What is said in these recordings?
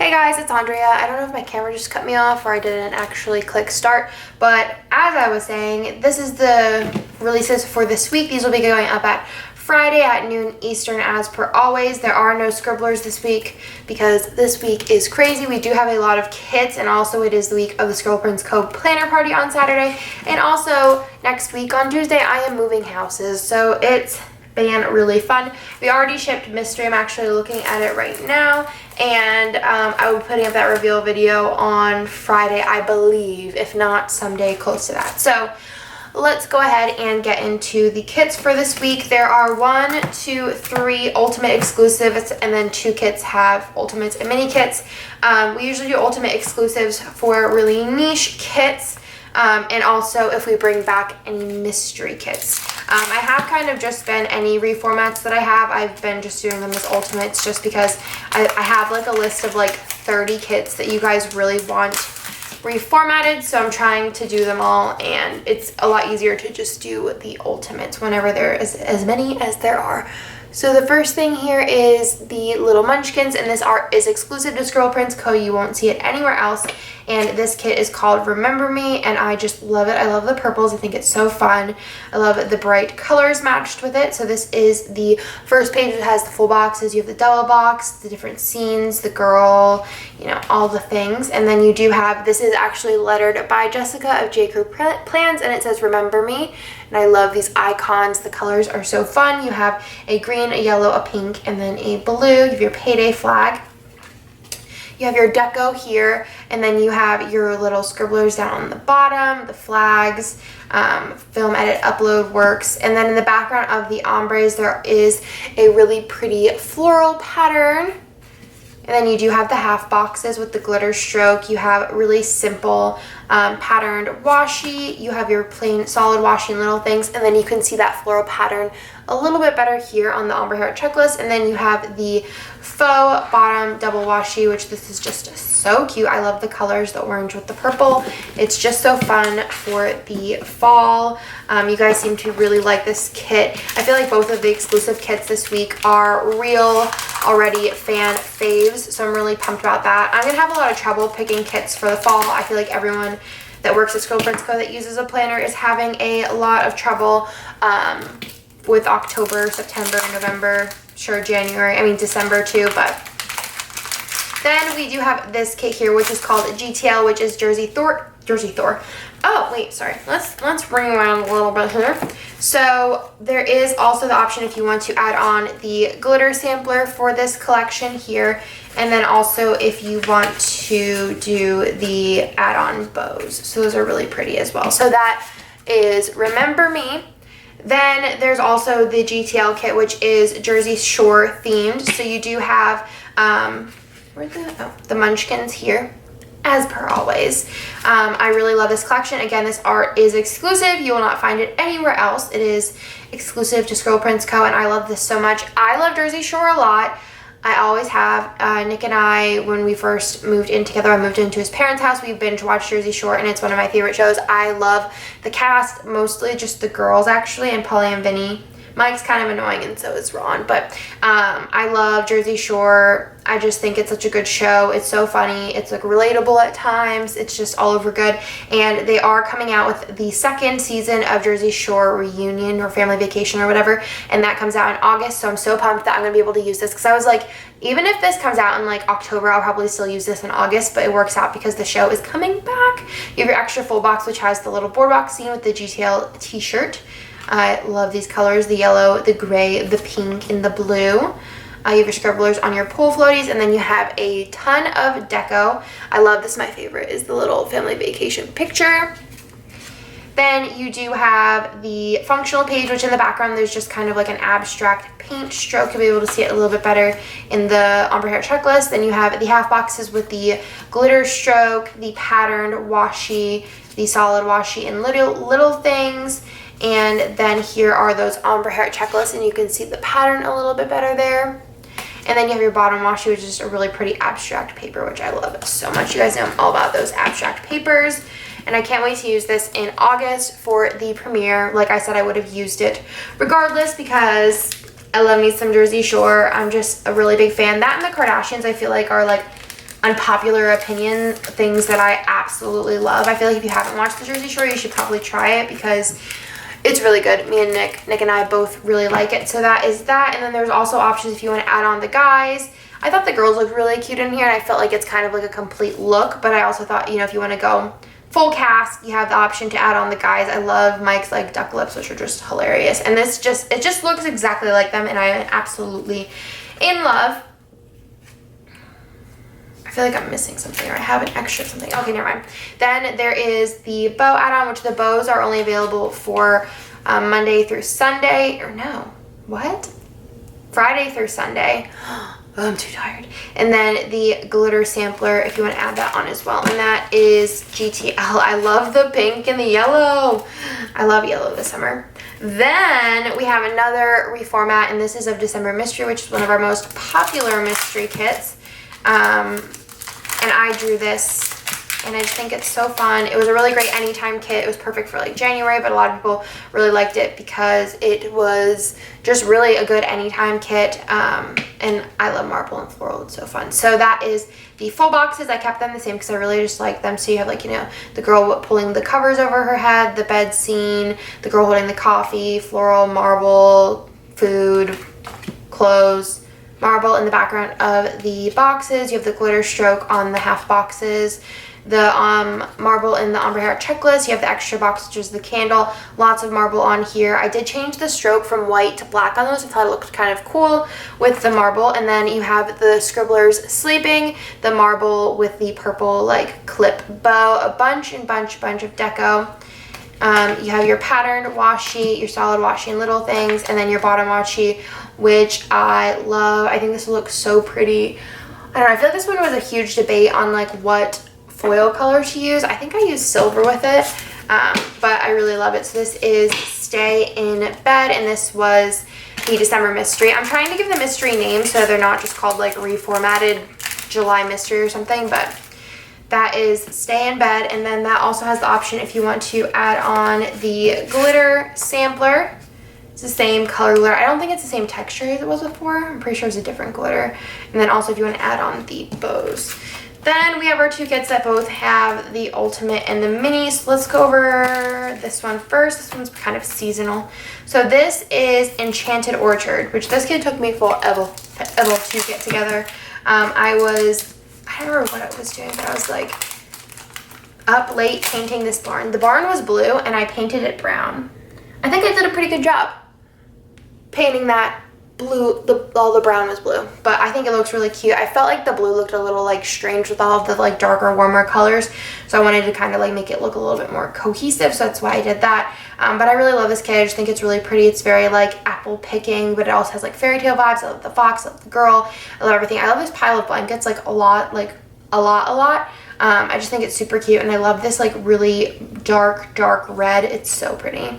Hey guys, it's Andrea. I don't know if my camera just cut me off or I didn't actually click start, but as I was saying, this is the releases for this week. These will be going up at Friday at noon Eastern as per always. There are no scribblers this week because this week is crazy. We do have a lot of kits, and also it is the week of the Scribble Prints Co planner party on Saturday, and also next week on Tuesday I am moving houses, so it's been really fun. We already shipped mystery. I'm actually looking at it right now, and I will be putting up that reveal video on Friday, I believe, if not someday close to that. So let's go ahead and get into the kits for this week. There are 1, 2, 3 ultimate exclusives, and then 2 kits have ultimates and mini kits. We usually do ultimate exclusives for really niche kits, and also if we bring back any mystery kits. I have kind of just been any reformats that I have. I've been just doing them as ultimates just because I have like a list of like 30 kits that you guys really want reformatted, so I'm trying to do them all, and it's a lot easier to just do the ultimates whenever there is as many as there are. So the first thing here is the little munchkins, and this art is exclusive to Scribble Prints Co. You won't see it anywhere else, and this kit is called Remember Me, and I just love it. I love the purples. I think it's so fun. I love the bright colors matched with it. So this is the first page. It has the full boxes. You have the double box, the different scenes, the girl, you know, all the things. And then you do have, this is actually lettered by Jessica of J. Crew Plans, and it says Remember Me. And I love these icons. The colors are so fun. You have a green, a yellow, a pink, and then a blue. You have your payday flag. You have your deco here, and then you have your little scribblers down on the bottom, the flags, film edit upload works, and then in the background of the ombres there is a really pretty floral pattern. And then you do have the half boxes with the glitter stroke. You have really simple patterned washi. You have your plain solid washi and little things, and then you can see that floral pattern a little bit better here on the ombre heart checklist. And then you have the faux bottom double washi, which this is just so cute. I love the colors, the orange with the purple. It's just so fun for the fall. You guys seem to really like this kit. I feel like both of the exclusive kits this week are real already fan faves, so I'm really pumped about that. I'm gonna have a lot of trouble picking kits for the fall. I feel like everyone that works at Scribble Prints Co that uses a planner is having a lot of trouble with October, September, November, sure January, I mean December too. But then we do have this kit here, which is called GTL, which is Jersey Thor. Oh wait, sorry, let's bring around a little bit here. So there is also the option if you want to add on the glitter sampler for this collection here, and then also if you want to do the add-on bows. So those are really pretty as well. So that is Remember Me. Then there's also the GTL kit, which is Jersey Shore themed. So you do have the munchkins here, as per always. I really love this collection. Again, this art is exclusive. You will not find it anywhere else. It is exclusive to Scribble Prints Co, and I love this so much. I love Jersey Shore a lot. I always have. Nick and I, when we first moved in together, I moved into his parents' house. We binge watched Jersey Shore, and it's one of my favorite shows. I love the cast, mostly just the girls actually, and Polly and Vinny. Mike's kind of annoying, and so is Ron, but I love Jersey Shore. I just think it's such a good show. It's so funny. It's like relatable at times. It's just all over good. And they are coming out with the 2nd season of Jersey Shore Reunion or Family Vacation or whatever, and that comes out in August. So I'm so pumped that I'm gonna be able to use this, because I was like, even if this comes out in like October, I'll probably still use this in August, but it works out because the show is coming back. You have your extra full box, which has the little boardwalk scene with the GTL t-shirt. I love these colors, the yellow, the gray, the pink, and the blue. You have your scribblers on your pool floaties, and then you have a ton of deco. I love this. My favorite is the little family vacation picture. Then you do have the functional page, which in the background there's just kind of like an abstract paint stroke. You'll be able to see it a little bit better in the ombre hair checklist. Then you have the half boxes with the glitter stroke, the patterned washi, the solid washi, and little things. And then here are those ombre hair checklists, and you can see the pattern a little bit better there. And then you have your bottom washi, which is just a really pretty abstract paper, which I love so much. You guys know I'm all about those abstract papers. And I can't wait to use this in August for the premiere. Like I said, I would have used it regardless because I love me some Jersey Shore. I'm just a really big fan. That and the Kardashians, I feel like, are like unpopular opinion, things that I absolutely love. I feel like if you haven't watched the Jersey Shore, you should probably try it because it's really good. Me and Nick and I both really like it. So that is that. And then there's also options if you want to add on the guys. I thought the girls looked really cute in here, and I felt like it's kind of like a complete look, but I also thought, you know, if you want to go full cast, you have the option to add on the guys. I love Mike's like duck lips, which are just hilarious. And it just looks exactly like them, and I am absolutely in love. I feel like I'm missing something, or I have an extra something. Okay, never mind. Then there is the bow add-on, which the bows are only available for Monday through Sunday, or no, what? Friday through Sunday. Oh, I'm too tired. And then the glitter sampler, if you want to add that on as well. And that is GTL. I love the pink and the yellow. I love yellow this summer. Then we have another reformat, and this is of December Mystery, which is one of our most popular mystery kits. And I drew this, and I just think it's so fun. It was a really great anytime kit. It was perfect for like January, but a lot of people really liked it because it was just really a good anytime kit. And I love marble and floral. It's so fun. So that is the full boxes. I kept them the same because I really just like them. So you have like, you know, the girl pulling the covers over her head, the bed scene, the girl holding the coffee, floral, marble, food, clothes, marble in the background of the boxes. You have the glitter stroke on the half boxes, the marble in the ombre heart checklist. You have the extra box, which is the candle. Lots of marble on here. I did change the stroke from white to black on those. I thought it looked kind of cool with the marble. And then you have the Scribblers Sleeping, the marble with the purple like clip bow, a bunch of deco. You have your patterned washi, your solid washi and little things, and then your bottom washi, which I love. I think this looks so pretty. I don't know, I feel like this one was a huge debate on like what foil color to use. I think I used silver with it, but I really love it. So this is Stay in Bed, and this was the December Mystery. I'm trying to give the mystery names so they're not just called like reformatted July Mystery or something, but that is Stay in Bed. And then that also has the option if you want to add on the glitter sampler. It's the same color glitter. I don't think it's the same texture as it was before. I'm pretty sure it's a different glitter. And then also if you want to add on the bows. Then we have our two kits that both have the ultimate and the mini. So let's go over this one first. This one's kind of seasonal. So this is Enchanted Orchard, which this kit took me forever to get together. I don't remember what I was doing, but I was like up late painting this barn. The barn was blue and I painted it brown. I think I did a pretty good job painting that blue. All the brown was blue, but I think it looks really cute. I felt like the blue looked a little like strange with all of the like darker, warmer colors, so I wanted to kind of like make it look a little bit more cohesive, so that's why I did that. But I really love this kit. I just think it's really pretty. It's very like apple picking, but it also has like fairy tale vibes. I love the fox, I love the girl, I love everything. I love this pile of blankets like a lot. I just think it's super cute, and I love this like really dark red. It's so pretty.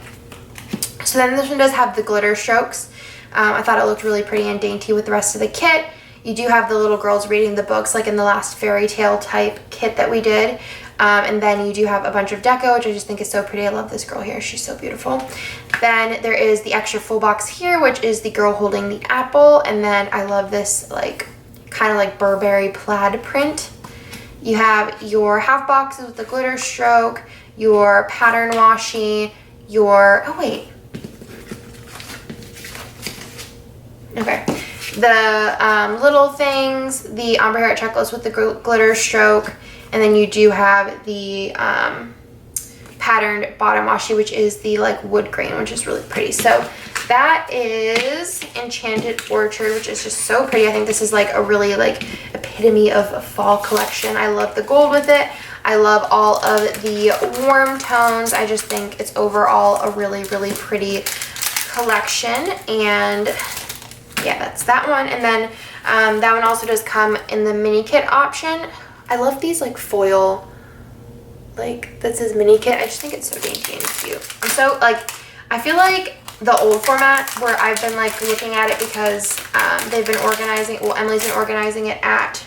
So then this one does have the glitter strokes. I thought it looked really pretty and dainty with the rest of the kit. You do have the little girls reading the books like in the last fairy tale type kit that we did. And then you do have a bunch of deco, which I just think is so pretty. I love this girl here. She's so beautiful. Then there is the extra full box here, which is the girl holding the apple. And then I love this like kind of like Burberry plaid print. You have your half boxes with the glitter stroke, your pattern washi, your, oh wait. Okay. The little things, the ombre heart checklist with the glitter stroke, and then you do have the patterned bottom washi, which is the like wood grain, which is really pretty. So that is Enchanted Orchard, which is just so pretty. I think this is like a really like epitome of a fall collection. I love the gold with it. I love all of the warm tones. I just think it's overall a really pretty collection. And yeah, that's that one. And then that one also does come in the mini kit option. I love these like foil, like this is mini kit. I just think it's so dainty and cute. I'm so like, I feel like the old format where I've been like looking at it because they've been organizing, well, Emily's been organizing it at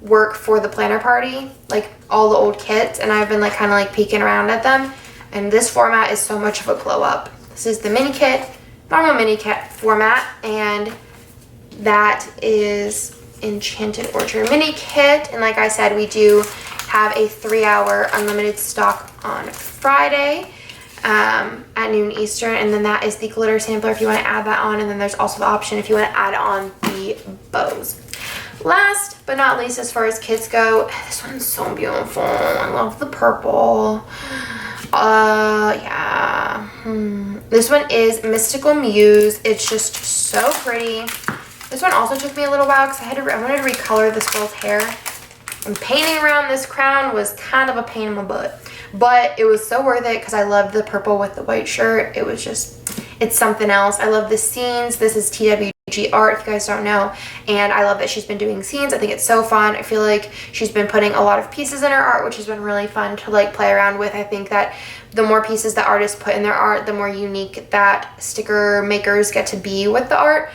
work for the planner party, like all the old kits, and I've been like kind of like peeking around at them, and this format is so much of a glow up. This is the mini kit, normal mini kit format, and that is Enchanted Orchard mini kit. And like I said, we do have a 3-hour unlimited stock on Friday at noon Eastern. And then that is the glitter sampler if you want to add that on. And then there's also the option if you want to add on the bows. Last but not least, as far as kids go, this one's so beautiful. I love the purple. Yeah. This one is Mystical Muse. It's just so pretty. This one also took me a little while because I wanted to recolor this girl's hair. And painting around this crown was kind of a pain in my butt. But it was so worth it because I loved the purple with the white shirt. It was just, it's something else. I love the scenes. This is TWG art, if you guys don't know, and I love that she's been doing scenes. I think it's so fun. I feel like she's been putting a lot of pieces in her art, which has been really fun to like play around with. I think that the more pieces that artists put in their art, the more unique that sticker makers get to be with the art.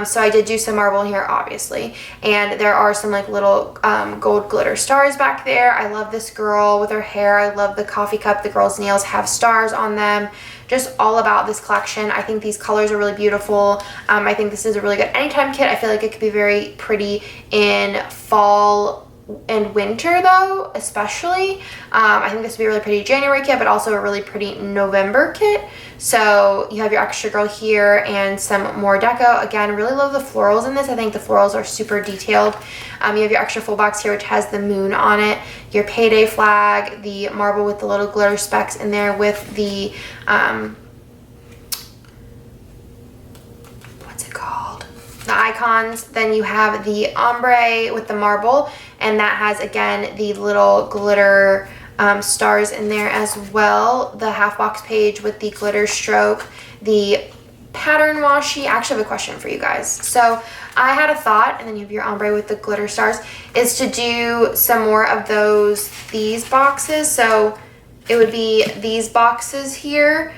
So I did do some marble here, obviously, and there are some like little gold glitter stars back there. I love this girl with her hair. I love the coffee cup. The girl's nails have stars on them. Just all about this collection. I think these colors are really beautiful. I think this is a really good anytime kit. I feel like it could be very pretty in fall and winter though, especially. I think this would be a really pretty January kit, but also a really pretty November kit. So you have your extra girl here and some more deco. Again, really love the florals in this. I think the florals are super detailed. You have your extra full box here, which has the moon on it, your payday flag, the marble with the little glitter specks in there with the, what's it called? The icons. Then you have the ombre with the marble, and that has, again, the little glitter stars in there as well. The half box page with the glitter stroke, the pattern washi. I actually have a question for you guys. So I had a thought, and then you have your ombre with the glitter stars, is to do some more of these boxes. So it would be these boxes here.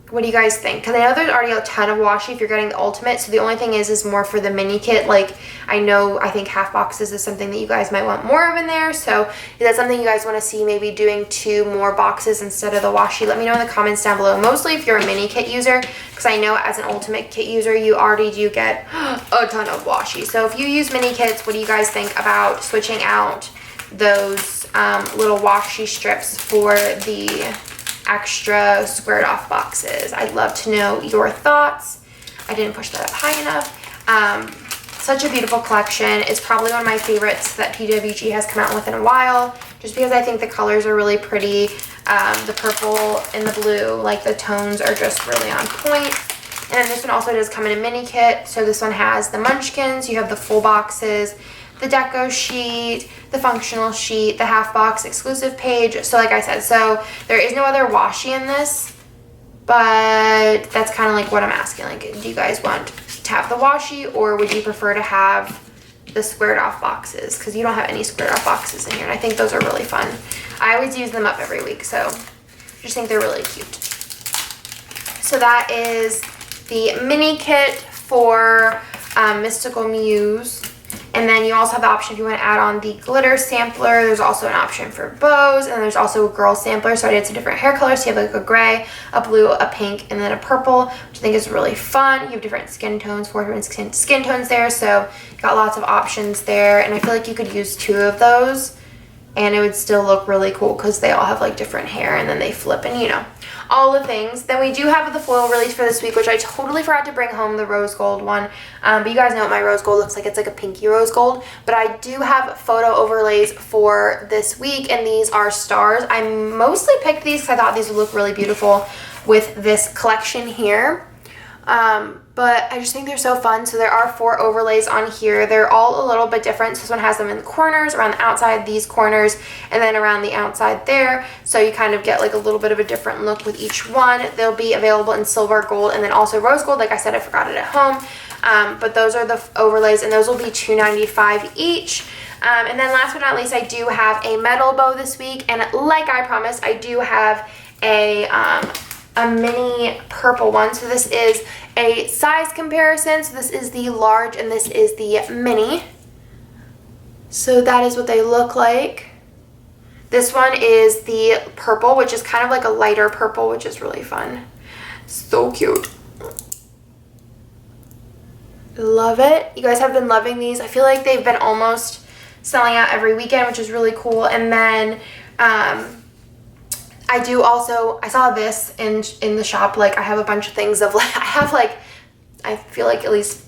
What do you guys think? Because I know there's already a ton of washi if you're getting the ultimate, so the only thing is more for the mini kit. Like, I think half boxes is something that you guys might want more of in there, so is that something you guys want to see, maybe doing 2 more boxes instead of the washi? Let me know in the comments down below, mostly if you're a mini kit user, because I know as an ultimate kit user, you already do get a ton of washi. So if you use mini kits, what do you guys think about switching out those little washi strips for the extra squared off boxes? I'd love to know your thoughts. I didn't push that up high enough. Such a beautiful collection. It's probably one of my favorites that PWG has come out with in a while, just because I think the colors are really pretty. The purple and the blue, like the tones are just really on point. And then this one also does come in a mini kit. So this one has the munchkins, you have the full boxes, the deco sheet, the functional sheet, the half box exclusive page. So like I said, so there is no other washi in this, but that's kind of like what I'm asking. Like, do you guys want to have the washi, or would you prefer to have the squared off boxes? Because you don't have any squared off boxes in here, and I think those are really fun. I always use them up every week, so I just think they're really cute. So that is the mini kit for Mystical Muse. And then you also have the option if you want to add on the glitter sampler. There's also an option for bows, and there's also a girl sampler. So I did some different hair colors. So you have like a gray, a blue, a pink, and then a purple, which I think is really fun. You have different skin tones, 4 different skin tones there. So you got lots of options there. And I feel like you could use 2 of those, and it would still look really cool because they all have like different hair, and then they flip, and you know, all the things. Then we do have the foil release for this week, which I totally forgot to bring home, the rose gold one. But you guys know what my rose gold looks like. It's like a pinky rose gold. But I do have photo overlays for this week, and these are stars. I mostly picked these because I thought these would look really beautiful with this collection here. But I just think they're so fun. So there are 4 overlays on here. They're all a little bit different. So this one has them in the corners, around the outside, these corners, and then around the outside there. So you kind of get like a little bit of a different look with each one. They'll be available in silver, gold, and then also rose gold. Like I said, I forgot it at home. But those are the overlays, and those will be $2.95 each. And then last but not least, I do have a metal bow this week. And like I promised, I do have a mini purple one. So this is a size comparison. So this is the large and this is the mini. So that is what they look like. This one is the purple, which is kind of like a lighter purple, which is really fun. So cute. love it. You guys have been loving these. I feel like they've been almost selling out every weekend, which is really cool. And then I saw this in the shop. Like, I have a bunch of things of like, I feel like at least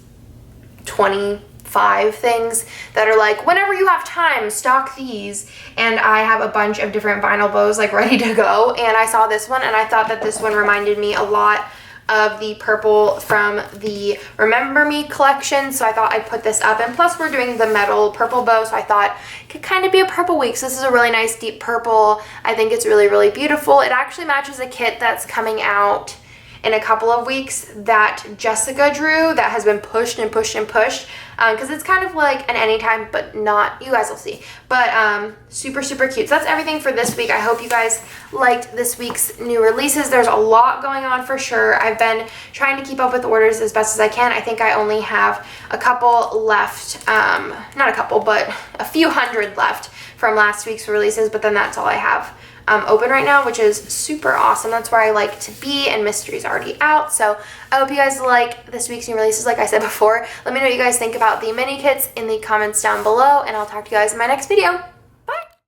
25 things that are like, whenever you have time, stock these. And I have a bunch of different vinyl bows like ready to go. And I saw this one and I thought that this one reminded me a lot of the purple from the Remember Me collection, so I thought I'd put this up. And plus we're doing the metal purple bow, so I thought it could kind of be a purple week. So this is a really nice deep purple. I think it's really, really beautiful. It actually matches a kit that's coming out in a couple of weeks that Jessica drew that has been pushed and pushed and pushed, because it's kind of like an anytime, but not, you guys will see. But super, super cute. So that's everything for this week. I hope you guys liked this week's new releases. There's a lot going on for sure. I've been trying to keep up with orders as best as I can. I think I only have a couple left, not a couple, but a few hundred left from last week's releases, but then that's all I have open right now, which is super awesome. That's where I like to be, and Mystery's already out. So I hope you guys like this week's new releases. Like I said before, let me know what you guys think about the mini kits in the comments down below, and I'll talk to you guys in my next video.